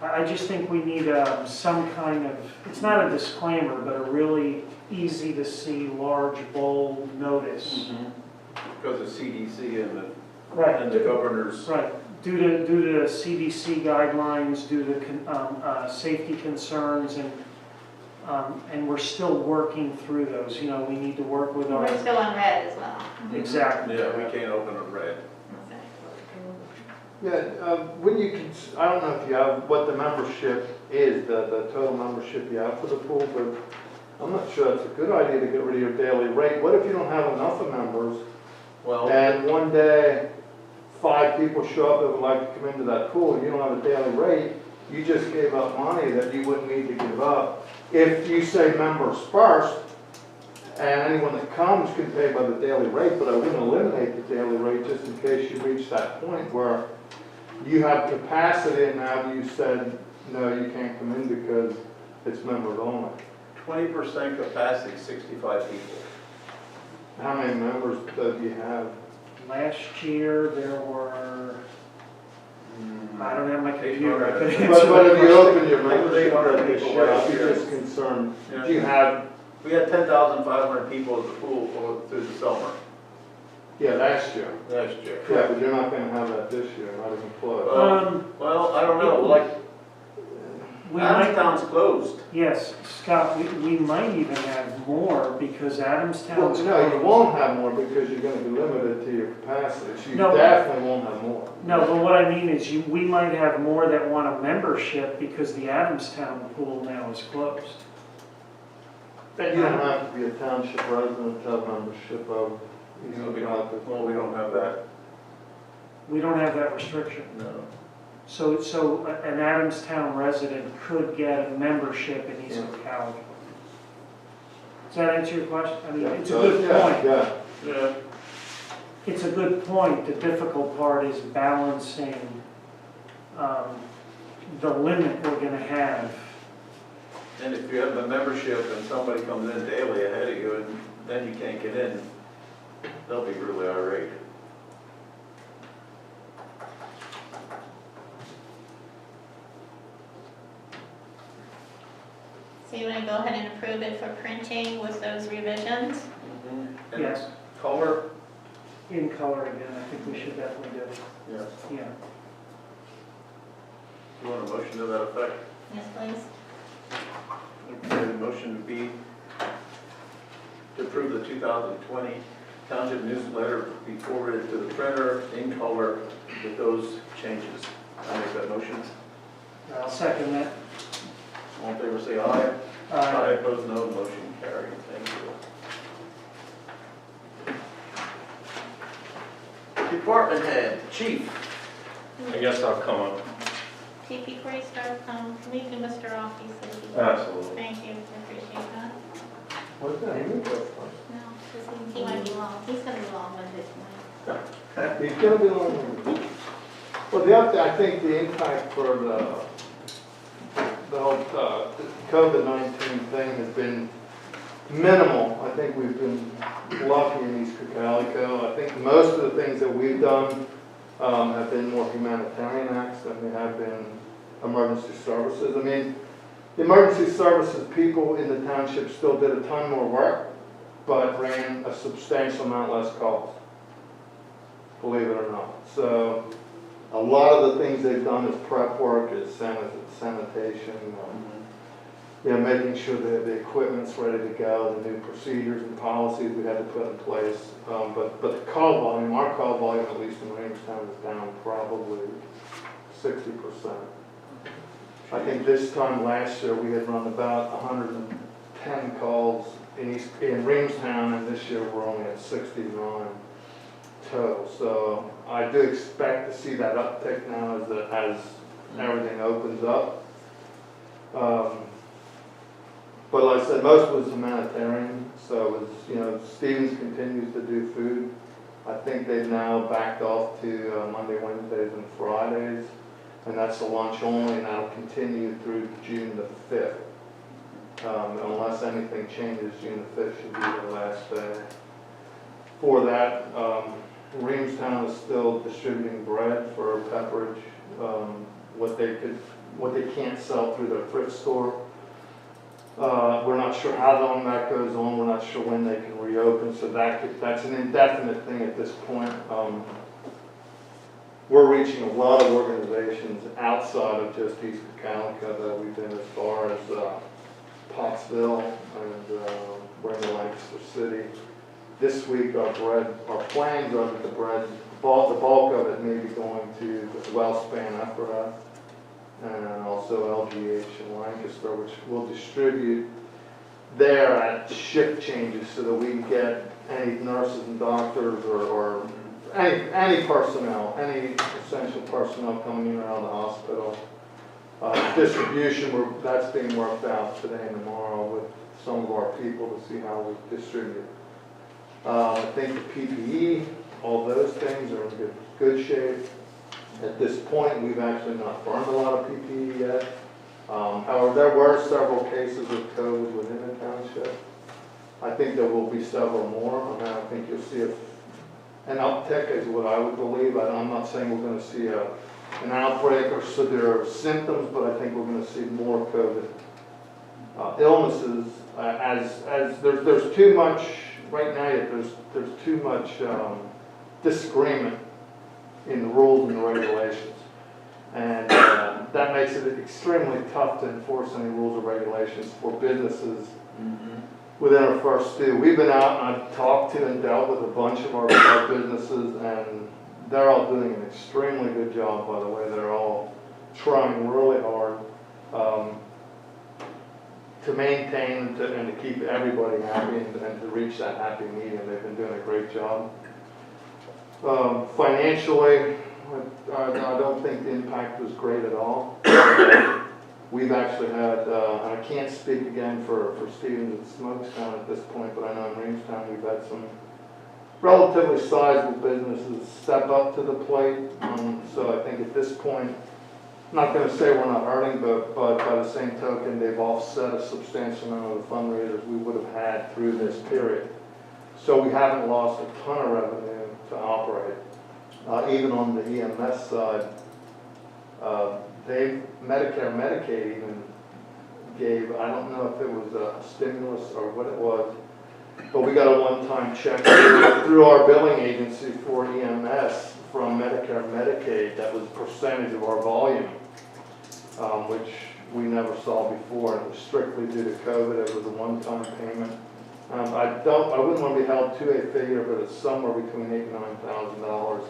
Speaker 2: I just think we need some kind of, it's not a disclaimer, but a really easy to see, large, bold notice.
Speaker 1: Because of CDC and
Speaker 2: Right.
Speaker 1: the governor's.
Speaker 2: Right. Due to CDC guidelines, due to safety concerns, and we're still working through those. You know, we need to work with our.
Speaker 3: We're still on red as well.
Speaker 2: Exactly.
Speaker 1: Yeah, we can't open a red.
Speaker 10: Yeah, when you can, I don't know if you have, what the membership is, the total membership you have for the pool, but I'm not sure it's a good idea to get rid of your daily rate. What if you don't have enough of members,
Speaker 1: Well,
Speaker 10: and one day, 5 people show up that would like to come into that pool, and you don't have a daily rate, you just gave up money that you wouldn't need to give up. If you say members first, and anyone that comes can pay by the daily rate, but I wouldn't eliminate the daily rate just in case you reach that point where you have capacity and now you said, no, you can't come in because it's members only.
Speaker 1: 20% capacity, 65 people.
Speaker 10: How many members do you have?
Speaker 2: Last year, there were, I don't have my computer. I couldn't
Speaker 1: But
Speaker 2: answer
Speaker 10: But
Speaker 2: that
Speaker 10: if you
Speaker 2: question.
Speaker 10: open your
Speaker 1: Like
Speaker 10: membership
Speaker 1: 800
Speaker 10: this
Speaker 1: people
Speaker 10: year,
Speaker 1: last
Speaker 10: I'm
Speaker 1: year.
Speaker 10: just concerned,
Speaker 1: Yeah.
Speaker 10: do you have,
Speaker 1: We had 10,500 people at the pool through the summer
Speaker 10: yeah, last year.
Speaker 1: last year.
Speaker 10: Yeah, but you're not gonna have that this year, not even close.
Speaker 1: Well, I don't know, like,
Speaker 2: We might,
Speaker 1: Adamstown's closed.
Speaker 2: yes, Scott, we might even have more because
Speaker 10: Well,
Speaker 2: Adamstown's.
Speaker 10: no, you won't have more because you're gonna be limited to your capacity, so you
Speaker 2: No.
Speaker 10: definitely won't have more.
Speaker 2: No, but what I mean is we might have more that want a membership because the Adamstown pool now is closed.
Speaker 10: You don't have to be a township resident to have membership of East
Speaker 1: No, we
Speaker 10: Cocalico.
Speaker 1: don't, well, we don't have that,
Speaker 2: We don't have that restriction.
Speaker 1: no.
Speaker 2: So an Adamstown resident could get a membership in East
Speaker 10: Yeah.
Speaker 2: Cocalico. Does that answer your question? I mean,
Speaker 10: Yeah,
Speaker 2: it's a good
Speaker 10: yeah,
Speaker 2: point.
Speaker 10: Yeah,
Speaker 1: Yeah.
Speaker 2: It's a good point. The difficult part is balancing the limit we're gonna have.
Speaker 1: And if you have a membership and somebody comes in daily ahead of you and then you can't get in, they'll be really irate.
Speaker 3: So you want to go ahead and approve it for printing with those revisions?
Speaker 1: And
Speaker 2: Yes,
Speaker 1: color?
Speaker 2: in color again, I think we should definitely do.
Speaker 1: Yeah.
Speaker 2: Yeah.
Speaker 1: You want a motion to that effect?
Speaker 3: Yes, please.
Speaker 1: Okay, the motion would be to approve the 2020 Township newsletter be forwarded to the printer in color with those changes. I make that motion.
Speaker 2: I'll second that.
Speaker 1: All in favor, say aye. Opposed, no. Motion carried. Thank you. Department head, chief.
Speaker 4: I guess I'll come up.
Speaker 3: Chief, before you start, can we do Mr. Off? He said he-
Speaker 4: Absolutely.
Speaker 3: Thank you, I appreciate that.
Speaker 10: what's that, you go first.
Speaker 3: No, 'cause he might be long, he's gonna be long-winded tonight.
Speaker 10: He's gonna be long. Well, the other, I think the impact for the whole COVID-19 thing has been minimal. I think we've been lucky in East Cocalico. I think most of the things that we've done have been more humanitarian acts than they have been emergency services. I mean, the emergency services people in the township still did a ton more work, but ran a substantial amount less calls, believe it or not. So a lot of the things they've done is prep work, is sanitation, making sure that the equipment's ready to go, the new procedures and policies we had to put in place. But the call volume, our call volume, at least in Williamstown, is down probably 60%. I think this time last year, we had run about 110 calls in Williamstown, and this year we're only at 69 total. So I do expect to see that uptick now as everything opens up. But like I said, most was humanitarian, so it was, Stevens continues to do food. I think they've now backed off to Monday, Wednesdays, and Fridays, and that's a lunch only, and that'll continue through June the 5th. Unless anything changes, June the 5th should be the last day. For that, Williamstown is still distributing bread for Pepperidge, what they can't sell through their thrift store. We're not sure how long that goes on. We're not sure when they can reopen, so that's an indefinite thing at this point. We're reaching a lot of organizations outside of just East Cocalico, though. We've been as far as Pottsville and we're in Lancaster City. This week, our plans are that the bulk of it may be going to Wellspan Ephrata, and also LGH in Lancaster, which will distribute there at shift changes so that we can get any nurses and doctors or any personnel, any essential personnel coming in and out of the hospital. Distribution, that's being worked out today and tomorrow with some of our people to see how we distribute. I think the PPE, all those things are in good shape. At this point, we've actually not burned a lot of PPE yet. However, there were several cases of COVID within the township. I think there will be several more. I mean, I think you'll see an uptick is what I would believe. I'm not saying we're going to see an outbreak or severe symptoms, but I think we're going to see more COVID illnesses as there's too much right now. There's too much disagreement in the rules and the regulations, and that makes it extremely tough to enforce any rules or regulations for businesses within our first due. We've been out and I've talked to and dealt with a bunch of our businesses, and they're all doing an extremely good job, by the way. They're all trying really hard to maintain and to keep everybody happy and to reach that happy medium. They've been doing a great job. Financially, I don't think the impact was great at all. We've actually had, and I can't speak again for Stevens and Smokestown at this point, but I know in Reamstown we've had some relatively sizable businesses step up to the plate. So I think at this point, I'm not going to say we're not hurting, but by the same token, they've offset a substantial amount of the fundraisers we would have had through this period. So we haven't lost a ton of revenue to operate. Even on the EMS side, Medicare, Medicaid even gave, I don't know if it was a stimulus or what it was, but we got a one-time check through our billing agency for EMS from Medicare, Medicaid. That was a percentage of our volume, which we never saw before. It was strictly due to COVID. It was a one-time payment. I wouldn't want to be held to a figure, but it's somewhere between $8,000 and $9,000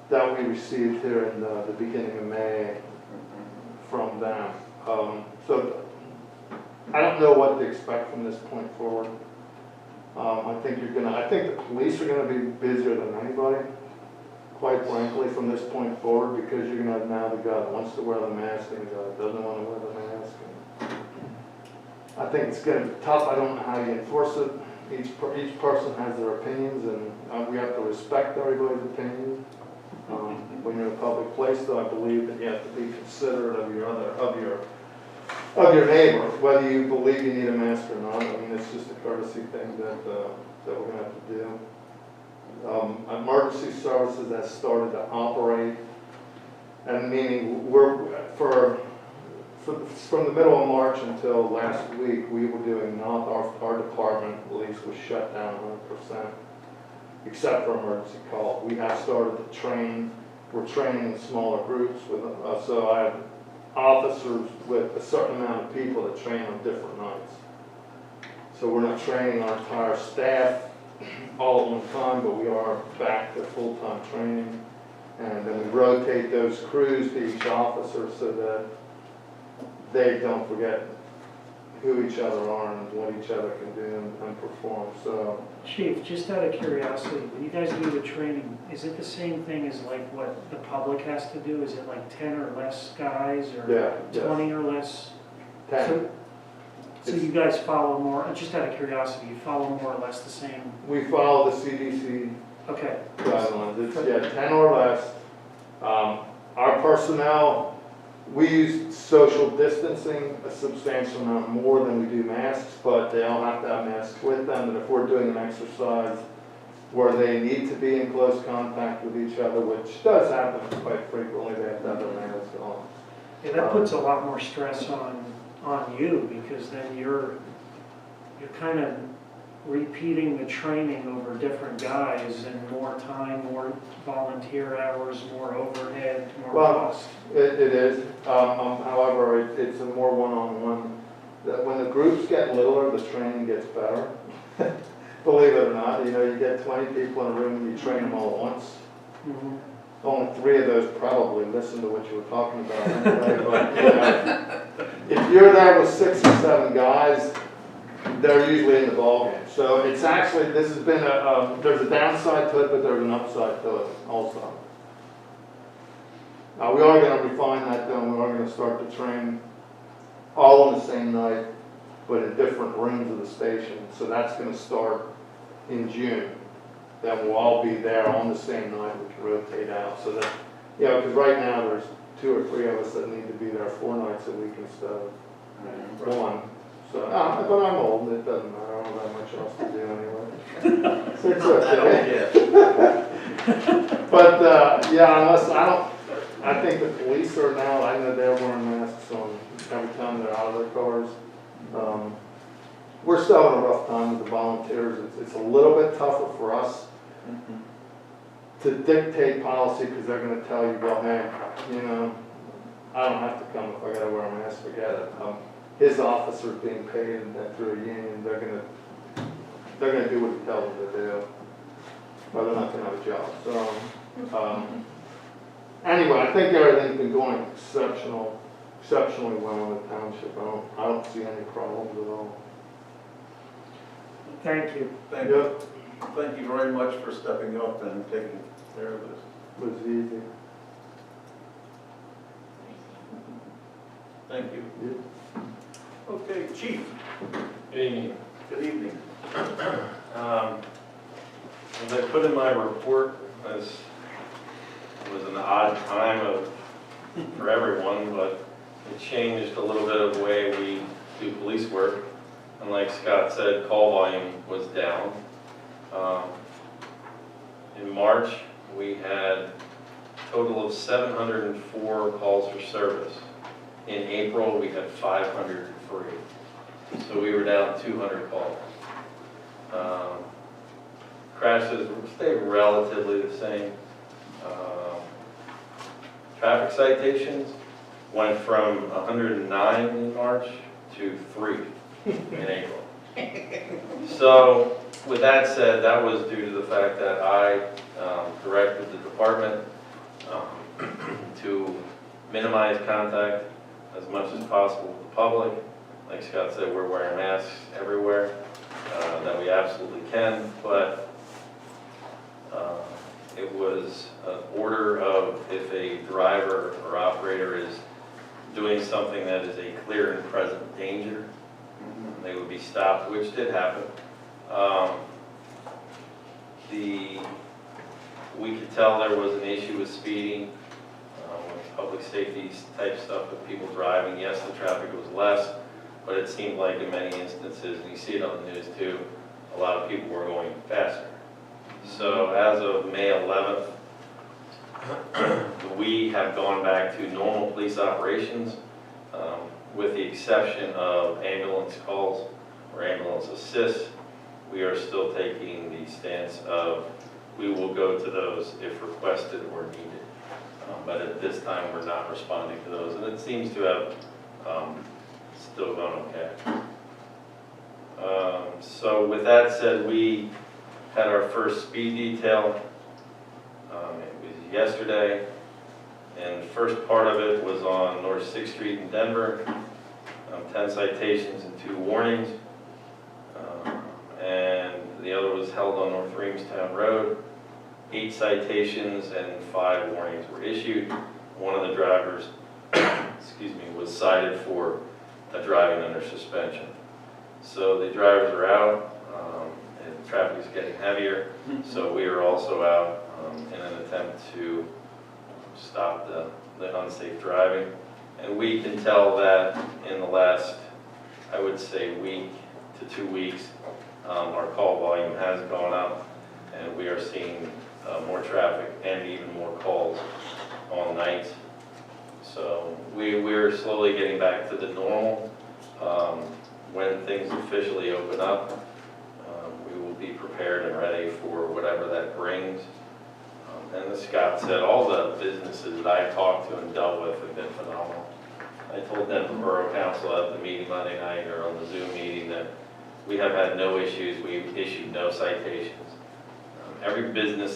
Speaker 10: that we received here in the beginning of May from them. So I don't know what to expect from this point forward. I think the police are gonna be busier than anybody, quite frankly, from this point forward, because you're gonna have now the guy that wants to wear the mask and the guy that doesn't want to wear the mask. I think it's gonna be tough. I don't know how you enforce it. Each person has their opinions, and we have to respect everybody's opinions. When you're in a public place, though, I believe that you have to be considerate of your neighbor, whether you believe you need a mask or not. I mean, it's just a courtesy thing that we're going to have to do. Emergency services has started to operate, and meaning from the middle of March until last week, we were doing our department at least was shut down 100%. Except for emergency calls. We have started to train. We're training in smaller groups. So I have officers with a certain amount of people that train on different nights. So we're not training our entire staff all at one time, but we are back to full-time training. And then we rotate those crews to each officer so that they don't forget who each other are and what each other can do and perform. So,
Speaker 2: Chief, just out of curiosity, when you guys do the training, is it the same thing as like what the public has to do? Is it like 10 or less guys, or 20 or less?
Speaker 10: 10.
Speaker 2: So you guys follow more, just out of curiosity, you follow more or less the same?
Speaker 10: We follow the CDC
Speaker 2: Okay.
Speaker 10: guidelines. It's 10 or less. Our personnel, we use social distancing a substantial amount more than we do masks, but they all have to have masks with them. And if we're doing an exercise where they need to be in close contact with each other, which does happen quite frequently, they have to have their masks on.
Speaker 2: Yeah, that puts a lot more stress on you, because then you're kind of repeating the training over different guys, and more time, more volunteer hours, more overhead, more cost.
Speaker 10: It is. However, it's a more one-on-one. When the groups get littler, the training gets better. Believe it or not, you get 20 people in a room and you train them all at once.
Speaker 2: Mm-hmm.
Speaker 10: Only 3 of those probably listen to what you were talking about anyway. But if you're there with 6 or 7 guys, they're usually in the ballgame. So it's actually, this has been there's a downside to it, but there's an upside to it also. We are going to refine that though, and we are going to start to train all on the same night, but in different rooms of the station. So that's going to start in June. Then we'll all be there on the same night. We can rotate out so that, you know, because right now there's 2 or 3 of us that need to be there 4 nights a week instead of one. So, but I'm old, it doesn't matter, I don't have much else to do anyway. So it's okay. But, yeah, unless, I think the police are now, I know they're wearing masks on every time they're out of their cars. We're still having a rough time with the volunteers. It's a little bit tougher for us to dictate policy because they're going to tell you, well, hey, you know, I don't have to come if I got to wear a mask, forget it. His officer's being paid through a union, they're going to do what he tells them to do, or they're not going to have a job. So, anyway, I think everything's been going exceptionally well in the township. I don't see any problems at all.
Speaker 2: Thank you.
Speaker 1: Thank you. Thank you very much for stepping up and taking care of this.
Speaker 10: It was easy.
Speaker 1: Thank you.
Speaker 10: Yeah.
Speaker 1: Okay, Chief.
Speaker 11: Good evening.
Speaker 1: Good evening.
Speaker 11: As I put in my report, this was an odd time for everyone, but it changed a little bit of the way we do police work. And like Scott said, call volume was down. In March, we had a total of 704 calls for service. In April, we had 503. So we were down 200 calls. Crashes stayed relatively the same. Traffic citations went from 109 in March to 3 in April. So with that said, that was due to the fact that I directed the department to minimize contact as much as possible with the public. Like Scott said, we're wearing masks everywhere that we absolutely can, but it was an order of if a driver or operator is doing something that is a clear and present danger, they would be stopped, which did happen. We could tell there was an issue with speeding, with public safety type stuff with people driving. Yes, the traffic was less, but it seemed like in many instances, and you see it on the news too, a lot of people were going faster. So as of May 11th, we have gone back to normal police operations, with the exception of ambulance calls or ambulance assists. We are still taking the stance of we will go to those if requested or needed. But at this time, we're not responding to those, and it seems to have still gone okay. So with that said, we had our first speed detail. It was yesterday, and the first part of it was on North 6th Street in Denver. 10 citations and 2 warnings. And the other was held on North Reamstown Road. 8 citations and 5 warnings were issued. One of the drivers, excuse me, was cited for driving under suspension. So the drivers are out, and traffic is getting heavier. So we are also out in an attempt to stop the unsafe driving. And we can tell that in the last, I would say, week to 2 weeks, our call volume has gone up, and we are seeing more traffic and even more calls on nights. So we're slowly getting back to the normal. When things officially open up, we will be prepared and ready for whatever that brings. And as Scott said, all the businesses that I've talked to and dealt with have been phenomenal. I told Denver Borough Council at the meeting Monday night or on the Zoom meeting that we have had no issues. We've issued no citations. Every business